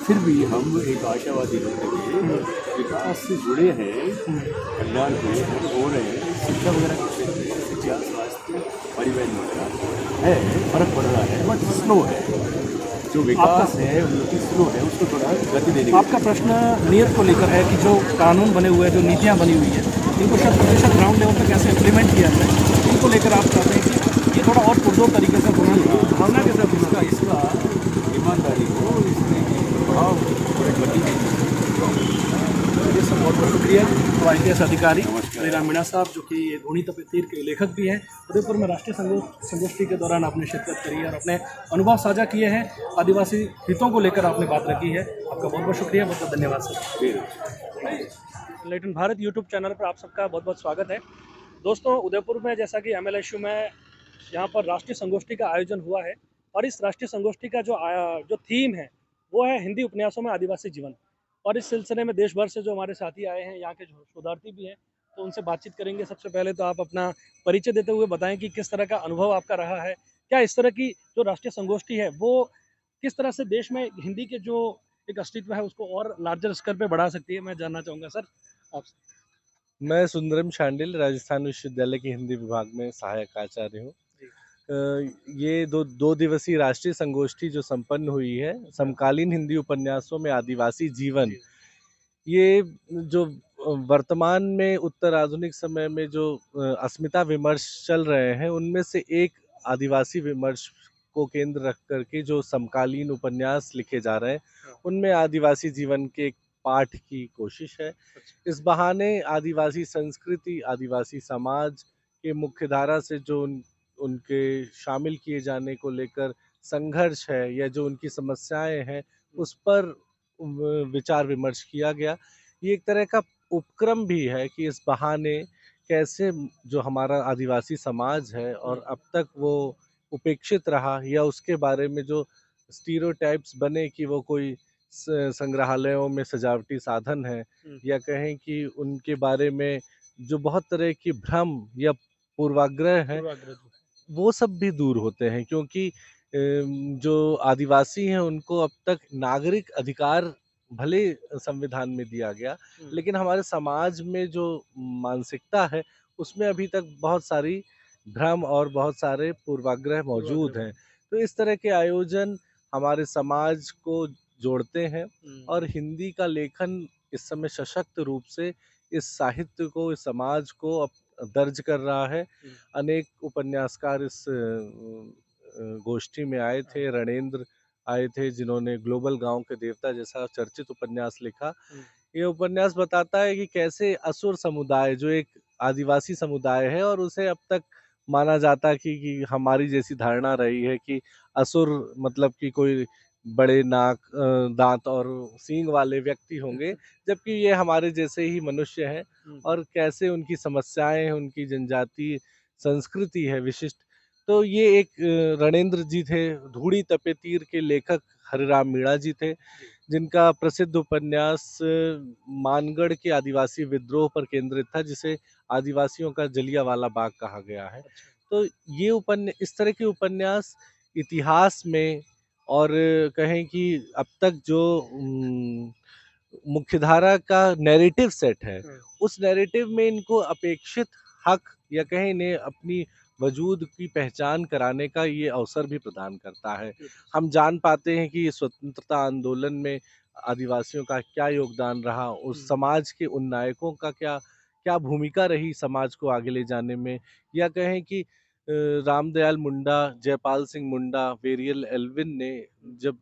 फिर भी हम एक आशावादी होते हुए विकास से जुड़े हैं, कल्याण हो रहे हैं, शिक्षा वगैरह के क्षेत्र में, शिक्षा, स्वास्थ्य, परिवहन वगैरह है, फर्क पड़ रहा है, बट स्लो है। जो विकास है उन्नति स्लो है, उसको थोड़ा गति देने की। आपका प्रश्न नियत को लेकर है कि जो कानून बने हुए हैं, जो नीतियाँ बनी हुई है, इनको शत प्रतिशत ग्राउंड लेवल पर कैसे इम्प्लीमेंट किया जाए, इनको लेकर आप चाहते हैं कि ये थोड़ा और पुरजोर तरीके से होना चाहिए, भावना के साथ इसका ईमानदारी हो, इसमें प्रभाव थोड़े गति। बहुत बहुत शुक्रिया। तो IAS अधिकारी श्रीराम मीणा साहब, जो कि धोनी तपे तीर के लेखक भी हैं, उदयपुर में राष्ट्रीय संगोष्ठी के दौरान आपने शिरकत करी है और अपने अनुभव साझा किए हैं, आदिवासी हितों को लेकर आपने बात रखी है। आपका बहुत बहुत शुक्रिया, बहुत बहुत धन्यवाद sir. Latin Bharat YouTube channel पर आप सबका बहुत बहुत स्वागत है। दोस्तों, उदयपुर में जैसा कि MLSU में यहाँ पर राष्ट्रीय संगोष्ठी का आयोजन हुआ है, और इस राष्ट्रीय संगोष्ठी का जो थीम है वो है हिंदी उपन्यासों में आदिवासी जीवन। और इस सिलसिले में देश भर से जो हमारे साथी आए हैं, यहाँ के जो शोधार्थी भी हैं, तो उनसे बातचीत करेंगे। सबसे पहले तो आप अपना परिचय देते हुए बताएं कि किस तरह का अनुभव आपका रहा है, क्या इस तरह की जो राष्ट्रीय संगोष्ठी है वो किस तरह से देश में हिंदी के जो एक अस्तित्व है उसको और लार्जर स्केल पे बढ़ा सकती है? मैं जानना चाहूँगा सर आपसे। मैं सुंदरम शांडिल राजस्थान विश्वविद्यालय के हिंदी विभाग में सहायक आचार्य हूँ। जी। ये दो दिवसीय राष्ट्रीय संगोष्ठी जो संपन्न हुई है, समकालीन हिंदी उपन्यासों में आदिवासी जीवन, ये जो वर्तमान में उत्तर आधुनिक समय में जो अस्मिता विमर्श चल रहे हैं, उनमें से एक आदिवासी विमर्श को केंद्र रख करके जो समकालीन उपन्यास लिखे जा रहे हैं, उनमें आदिवासी जीवन के एक पाठ की कोशिश है। इस बहाने आदिवासी संस्कृति, आदिवासी समाज के मुख्यधारा से जो उनके शामिल किए जाने को लेकर संघर्ष है या जो उनकी समस्याएं हैं, उस पर विचार विमर्श किया गया। ये एक तरह का उपक्रम भी है कि इस बहाने कैसे जो हमारा आदिवासी समाज है और अब तक वो उपेक्षित रहा या उसके बारे में जो स्टीरियोटाइप्स बने कि वो कोई संग्रहालयों में सजावटी साधन है, या कहें कि उनके बारे में जो बहुत तरह की भ्रम या पूर्वाग्रह है, वो सब भी दूर होते हैं, क्योंकि जो आदिवासी हैं उनको अब तक नागरिक अधिकार भले संविधान में दिया गया, लेकिन हमारे समाज में जो मानसिकता है उसमें अभी तक बहुत सारी भ्रम और बहुत सारे पूर्वाग्रह मौजूद हैं। तो इस तरह के आयोजन हमारे समाज को जोड़ते हैं और हिंदी का लेखन इस समय सशक्त रूप से इस साहित्य को, इस समाज को दर्ज कर रहा है। अनेक उपन्यासकार इस गोष्ठी में आए थे। रणेंद्र आए थे जिन्होंने ग्लोबल गांव के देवता जैसा चर्चित उपन्यास लिखा। ये उपन्यास बताता है कि कैसे असुर समुदाय, जो एक आदिवासी समुदाय है और उसे अब तक माना जाता कि हमारी जैसी धारणा रही है कि असुर मतलब कि कोई बड़े नाक, दांत और सींग वाले व्यक्ति होंगे, जबकि ये हमारे जैसे ही मनुष्य हैं और कैसे उनकी समस्याएं, उनकी जनजातीय संस्कृति है विशिष्ट। तो ये एक रणेंद्र जी थे। धूड़ी तपे तीर के लेखक हरिराम मीणा जी थे, जिनका प्रसिद्ध उपन्यास मानगढ़ के आदिवासी विद्रोह पर केंद्रित था, जिसे आदिवासियों का जलियांवाला बाग कहा गया है। तो ये इस तरह के उपन्यास इतिहास में और कहें कि अब तक जो मुख्यधारा का नैरेटिव सेट है, उस नैरेटिव में इनको अपेक्षित हक या कहें इन्हें अपनी वजूद की पहचान कराने का ये अवसर भी प्रदान करता है। हम जान पाते हैं कि स्वतंत्रता आंदोलन में आदिवासियों का क्या योगदान रहा, उस समाज के उन नायकों का क्या क्या भूमिका रही समाज को आगे ले जाने में, या कहें कि रामदयाल मुंडा, जयपाल सिंह मुंडा, वेरियल एल्विन ने जब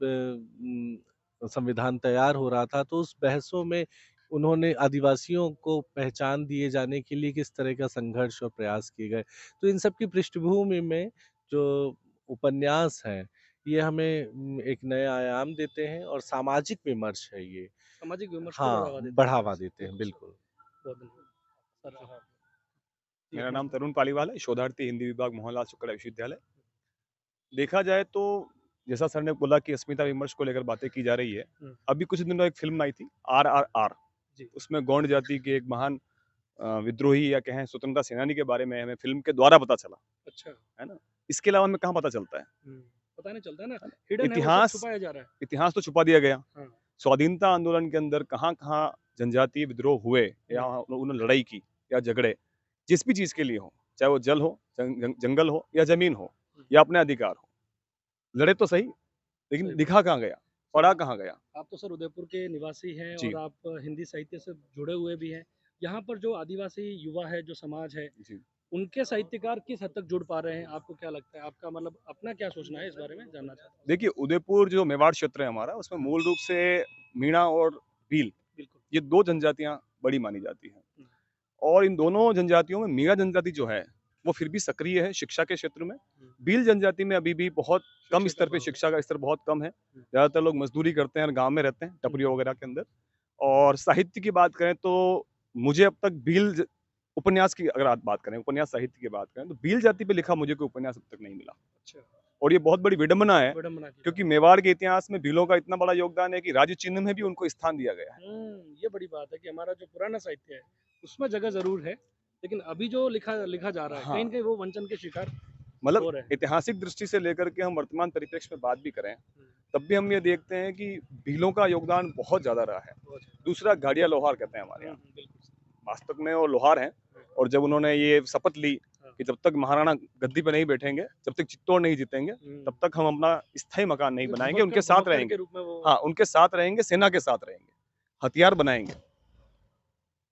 संविधान तैयार हो रहा था, तो उस बहसों में उन्होंने आदिवासियों को पहचान दिए जाने के लिए किस तरह का संघर्ष और प्रयास किए गए। तो इन सब की पृष्ठभूमि में जो उपन्यास हैं, ये हमें एक नए आयाम देते हैं और सामाजिक विमर्श है ये। सामाजिक विमर्श को हाँ, बढ़ावा देते हैं, बिल्कुल। बहुत धन्यवाद। सर, हाँ। मेरा नाम तरुण पालीवाल है, शोधार्थी हिंदी विभाग मोहनलाल शुक्ला विश्वविद्यालय। देखा जाए तो जैसा सर ने बोला कि अस्मिता विमर्श को लेकर बातें की जा रही है। अभी कुछ दिनों एक फिल्म आई थी RRR, उसमें गौंड जाति के एक महान विद्रोही या कहें स्वतंत्रता सेनानी के बारे में हमें फिल्म के द्वारा पता चला। अच्छा, है ना? इसके अलावा हमें कहाँ पता चलता है? पता नहीं चलता है ना, हिडन है, वो सब इतिहास छुपाया जा रहा है। इतिहास तो छुपा दिया गया। हाँ। स्वाधीनता आंदोलन के अंदर कहाँ कहाँ जनजातीय विद्रोह हुए या उन्होंने लड़ाई की या झगड़े, जिस भी चीज के लिए हो, चाहे वो जल हो, जंगल हो या जमीन हो या अपने अधिकार हो, लड़े तो सही, लेकिन दिखा कहाँ गया, पढ़ा कहाँ गया। आप तो सर उदयपुर के निवासी हैं जी। और आप हिंदी साहित्य से जुड़े हुए भी हैं। यहाँ पर जो आदिवासी युवा है, जो समाज है, जी। उनके साहित्यकार किस हद तक जुड़ पा रहे हैं? आपको क्या लगता है? आपका मतलब अपना क्या सोचना है इस बारे में, जानना चाहता हूँ। देखिए, उदयपुर जो मेवाड़ क्षेत्र है हमारा, उसमें मूल रूप से मीणा और भील, बिल्कुल, ये दो जनजातियां बड़ी मानी जाती हैं। और इन दोनों जनजातियों में मीणा जनजाति जो है वो फिर भी सक्रिय है शिक्षा के क्षेत्र में। भील जनजाति में अभी भी बहुत कम स्तर पे शिक्षा का स्तर बहुत कम है। ज्यादातर लोग मजदूरी करते हैं और गांव में रहते हैं, टपरियों वगैरह के अंदर। और साहित्य की बात करें तो मुझे अब तक भील उपन्यास की अगर आप बात करें, उपन्यास साहित्य की बात करें, तो भील जाति पे लिखा मुझे कोई उपन्यास अब तक नहीं मिला। अच्छा, और ये बहुत बड़ी विडंबना है, विडंबना की क्योंकि मेवाड़ के इतिहास में भीलों का इतना बड़ा योगदान है कि राज्य चिन्ह में भी उनको स्थान दिया गया है। ये बड़ी बात है कि हमारा जो पुराना साहित्य है उसमें जगह जरूर है, लेकिन अभी जो लिखा जा रहा है, हाँ। कहीं न कहीं वो वंचन के शिकार मतलब हो रहे हैं। ऐतिहासिक दृष्टि से लेकर के हम वर्तमान परिप्रेक्ष्य में बात भी करें, तब भी हम ये देखते हैं कि भीलों का योगदान बहुत ज़्यादा रहा है। बहुत ज़्यादा। दूसरा गाड़िया लोहार कहते हैं हमारे यहाँ, बिल्कुल। वास्तव में वो लोहार हैं। और जब उन्होंने ये शपथ ली कि जब तक महाराणा गद्दी पे नहीं बैठेंगे, जब तक चित्तौड़ नहीं जीतेंगे, तब तक हम अपना स्थायी मकान नहीं बनाएंगे, उनके साथ धमक्कर रहेंगे। के रूप में वो हाँ, उनके साथ रहेंगे, सेना के साथ रहेंगे, हथियार बनाएंगे।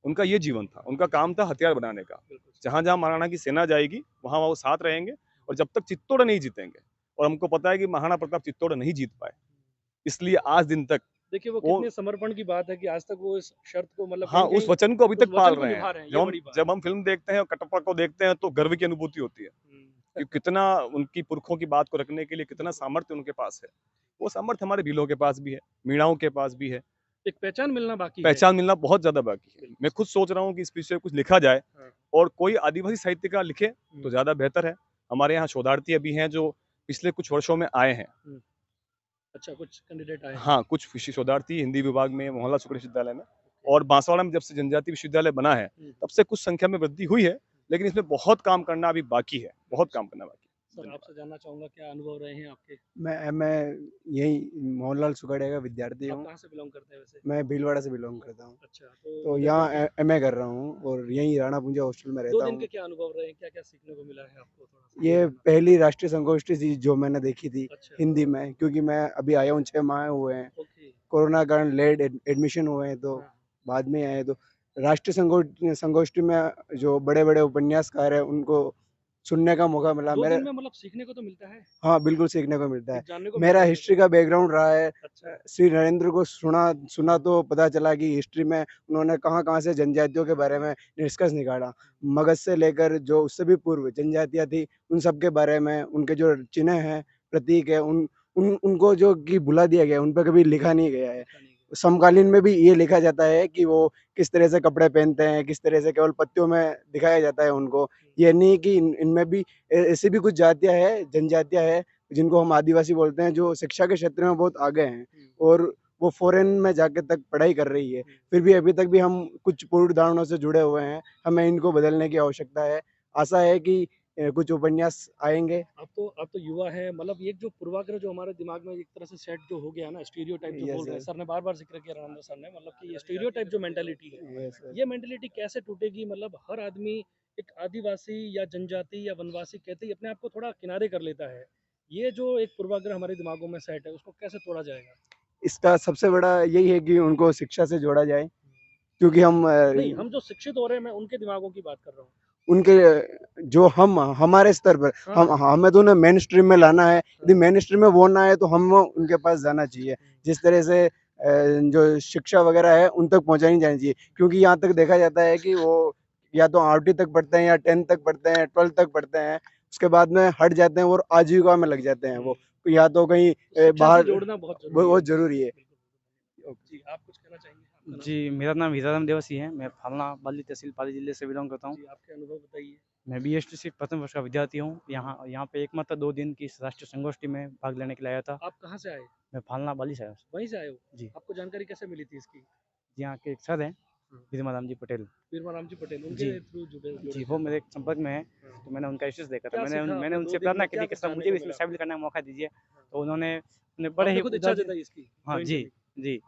उनका ये जीवन था, उनका काम था हथियार बनाने का। बिल्कुल। जहाँ जहाँ महाराणा की सेना जाएगी वहाँ वो साथ रहेंगे, और जब तक चित्तौड़ नहीं जीतेंगे, और हमको पता है कि महाराणा प्रताप चित्तौड़ नहीं जीत पाए, इसलिए आज दिन तक देखिए वो वो कितने समर्पण की बात है कि आज तक वो इस शर्त को मतलब हाँ, कहीं-कहीं उस वचन को अभी उस तक पाल वचन को रहे निभा हैं। रहे हैं, ये जब हम बड़ी बात जब हम फ़िल्म देखते हैं और कटप्पा को देखते हैं तो गर्व की अनुभूति होती है कि कितना उनकी पुरखों की बात को रखने के लिए कितना सामर्थ्य उनके पास है। वो सामर्थ्य हमारे भीलों के पास भी है, मीणाओं के पास भी है। एक पहचान मिलना बाकी है। पहचान मिलना बहुत ज़्यादा बाकी है। मैं खुद सोच रहा हूँ कि इस विषय पे कुछ लिखा जाए, हाँ। और कोई आदिवासी साहित्यकार लिखे तो ज़्यादा बेहतर है। हमारे यहाँ शोधार्थी अभी हैं जो पिछले कुछ वर्षों में आए हैं। अच्छा, कुछ कैंडिडेट आए हैं। हाँ, कुछ शोधार्थी हिंदी विभाग में मोहनलाल शुक्ल विश्वविद्यालय में, और बांसवाड़ा में जब से जनजातीय विश्वविद्यालय बना है, तब से कुछ संख्या में वृद्धि हुई है, लेकिन इसमें बहुत काम करना अभी बाकी है, बहुत काम करना बाकी है। सर आपसे जानना चाहूँगा क्या अनुभव रहे हैं आपके? मैं यही मोहनलाल सुखाड़िया का विद्यार्थी आप हूँ। कहाँ से बिलॉन्ग करते हैं वैसे? मैं भीलवाड़ा से बिलोंग करता हूँ। अच्छा, तो उदयपुर यहाँ के एमए कर रहा हूँ और यहीं राणा पुंजा हॉस्टल में 2 रहता दिन हूँ। के क्या अनुभव रहे हैं? क्या-क्या सीखने को मिला है आपको थोड़ा-सा? ये पहली राष्ट्रीय संगोष्ठी थी जो मैंने देखी थी अच्छा, हिंदी में, क्योंकि मैं अभी आया हूँ 6 माह हुए हैं। ओके। कोरोना के कारण लेट एडमिशन हुए हैं, तो हाँ, बाद में आए। तो राष्ट्रीय संगोष्ठी में जो बड़े-बड़े उपन्यासकार हैं उनको सुनने का मौका मिला। 2 मेरे दिन में मतलब सीखने को तो मिलता है, हाँ, बिल्कुल सीखने को मिलता है। कुछ जानने को मेरा मिलता है हिस्ट्री का बैकग्राउंड रहा है। अच्छा, श्री नरेंद्र को सुना तो पता चला कि हिस्ट्री में उन्होंने कहाँ-कहाँ से जनजातियों के बारे में निष्कर्ष निकाला। मगध से लेकर जो उससे भी पूर्व जनजातियाँ थी, उन सब के बारे में, उनके जो चिन्ह हैं, प्रतीक है, उनको जो कि भुला दिया गया है, उन पे कभी लिखा नहीं गया है। लिखा नहीं गया। समकालीन में भी ये लिखा जाता है कि वो किस तरह से कपड़े पहनते हैं, किस तरह से केवल पत्तियों में दिखाया जाता है उनको। ये नहीं कि इनमें भी ऐसी भी कुछ जातियाँ हैं, जनजातियाँ हैं, जिनको हम आदिवासी बोलते हैं, जो शिक्षा के क्षेत्र में बहुत आगे हैं और वो फ़ॉरेन में जाके तक पढ़ाई कर रही है। फिर भी अभी तक भी हम कुछ पूर्व धारणाओं से जुड़े हुए हैं, हमें इनको बदलने की आवश्यकता है। आशा है कि कुछ उपन्यास आएँगे। आप तो युवा हैं, मतलब ये जो पूर्वाग्रह जो हमारे दिमाग में एक तरह से सेट जो हो गया ना, स्टीरियोटाइप जो यस, बोल रहे हैं, यस। सर ने बार-बार ज़िक्र किया राजेंद्र सर ने, मतलब कि ये स्टीरियोटाइप जो मेंटालिटी है, यस, यस। ये मेंटालिटी कैसे टूटेगी? मतलब हर आदमी एक आदिवासी या जनजाति या वनवासी कहते ही अपने आप को थोड़ा किनारे कर लेता है। ये जो एक पूर्वाग्रह हमारे दिमागों में सेट है, उसको कैसे तोड़ा जाएगा? इसका सबसे बड़ा यही है कि उनको शिक्षा से जोड़ा जाए, क्योंकि हम नहीं, हम जो शिक्षित हो रहे हैं, मैं उनके दिमागों की बात कर रहा हूँ। उनके जो हम हमारे स्तर पर हाँ, हमें तो उन्हें मेन स्ट्रीम में लाना है। यदि हाँ। मेन स्ट्रीम में वो ना आए तो हम उनके पास जाना चाहिए। जिस तरह से जो शिक्षा वगैरह है उन तक पहुँचाई जानी चाहिए, क्योंकि यहाँ तक देखा जाता है कि वो या तो आठवीं तक पढ़ते हैं या 10th तक पढ़ते हैं, 12th तक पढ़ते हैं, उसके बाद में हट जाते हैं और आजीविका में लग जाते हैं वो। या तो कहीं शिक्षा से बाहर जोड़ना बहुत ज़रूरी वो है। बहुत ज़रूरी है। बिल्कुल। जी, आप कुछ कहना चाहेंगे? आपका नाम? जी, मेरा नाम हीराराम देवासी है। मैं फालना बाली तहसील पाली जिले से बिलॉन्ग करता हूँ। जी, आपके अनुभव बताइए। मैं बीएसटीसी प्रथम वर्ष का विद्यार्थी हूँ। यहाँ पे एकमात्र 2 दिन की इस राष्ट्रीय संगोष्ठी में भाग लेने के लिए आया था। आप कहाँ से आए? मैं फालना बाली से आया हूँ। वहीं से आए हो? जी। आपको जानकारी कैसे मिली थी इसकी? यहाँ के एक सर हैं, विद्यमाराम जी पटेल। वीरमाराम जी पटेल, उनके जी। थ्रू जुड़े जी, जुड़े वो थे। मेरे संपर्क में हैं, तो मैंने उनका स्टेटस देखा था। क्या सीखा मैंने आपने 2 उनसे दिन प्रार्थना में? की क्या थी कि कुछ सर जानने मुझे को भी इसमें मिला? शामिल करने का मौका दीजिए। तो उन्होंने बड़े ही आपने खुद इच्छा उदार जताई इसकी? हाँ ज्वाइन जी, करने की? जी।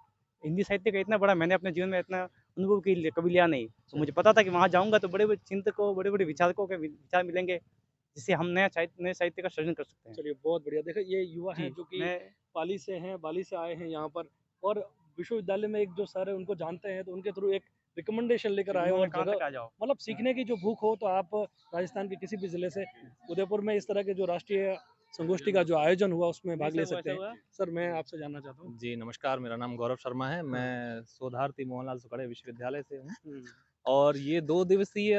हिंदी साहित्य का इतना बड़ा मैंने अपने जीवन में इतना अनुभव कभी लिया नहीं। तो मुझे पता था कि वहाँ जाऊँगा तो बड़े-बड़े चिंतकों, बड़े-बड़े विचारकों के विचार मिलेंगे, जिससे हम नए साहित्य का सृजन कर सकते हैं। चलिए बहुत बढ़िया। देखिए ये युवा हैं जी, जो कि मैं पाली से हैं, बाली से आए हैं यहाँ पर और विश्वविद्यालय में एक जो सर है उनको जानते हैं तो उनके थ्रू एक रिकमेंडेशन लेकर आए हो उन्होंने और कहा था जगह कि आ जाओ। मतलब सीखने की जो भूख हो तो आप राजस्थान के किसी भी ज़िले से उदयपुर में इस तरह के जो राष्ट्रीय संगोष्ठी का जो आयोजन हुआ उसमें भाग ले सकते हैं। सर मैं आपसे जानना चाहता हूँ। जी, नमस्कार, मेरा नाम गौरव शर्मा है। मैं शोधार्थी मोहनलाल सुखाड़िया विश्वविद्यालय से हूँ हुँ, और ये 2 दिवसीय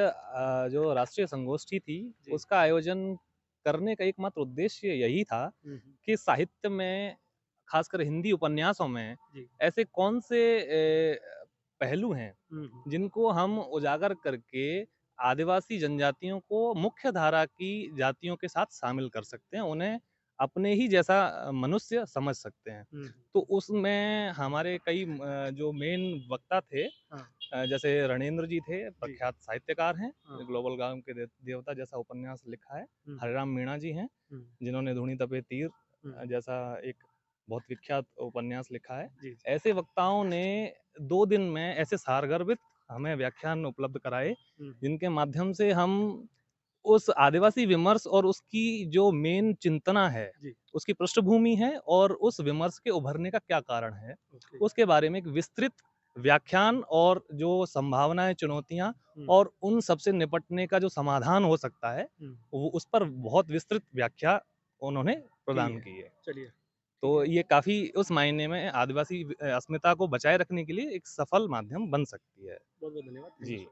जो राष्ट्रीय संगोष्ठी थी, जी। उसका आयोजन करने का एकमात्र उद्देश्य यही था हुँ, कि साहित्य में, खासकर हिंदी उपन्यासों में, जी। ऐसे कौन से पहलू हैं, हुँ, जिनको हम उजागर करके आदिवासी जनजातियों को मुख्य धारा की जातियों के साथ शामिल कर सकते हैं, उन्हें अपने ही जैसा मनुष्य समझ सकते हैं। हम्म, तो उसमें हमारे कई जो मेन वक्ता थे, हाँ। जैसे रणेंद्र जी थे, प्रख्यात साहित्यकार हैं, हाँ। ग्लोबल गांव के देवता जैसा उपन्यास लिखा है। हम्म, हरिराम मीणा जी हैं, हम्म, जिन्होंने धूणी तपे तीर हम्म, जैसा एक बहुत विख्यात उपन्यास लिखा है। जी, ऐसे वक्ताओं ने 2 दिन में ऐसे सारगर्भित हमें व्याख्यान उपलब्ध कराए, हम्म, जिनके माध्यम से हम उस आदिवासी विमर्श और उसकी जो मेन चिंतना है, जी, उसकी पृष्ठभूमि है और उस विमर्श के उभरने का क्या कारण है, ओके, उसके बारे में एक विस्तृत व्याख्यान और जो संभावनाएं, चुनौतियां हम्म, और उन सबसे निपटने का जो समाधान हो सकता है, हम्म, वो उस पर बहुत विस्तृत व्याख्या उन्होंने प्रदान की है। चलिए, ठीक तो है, ये काफ़ी उस मायने में आदिवासी अस्मिता को बचाए रखने के लिए एक सफल माध्यम बन सकती है। बहुत बहुत धन्यवाद, thank you ji. So much.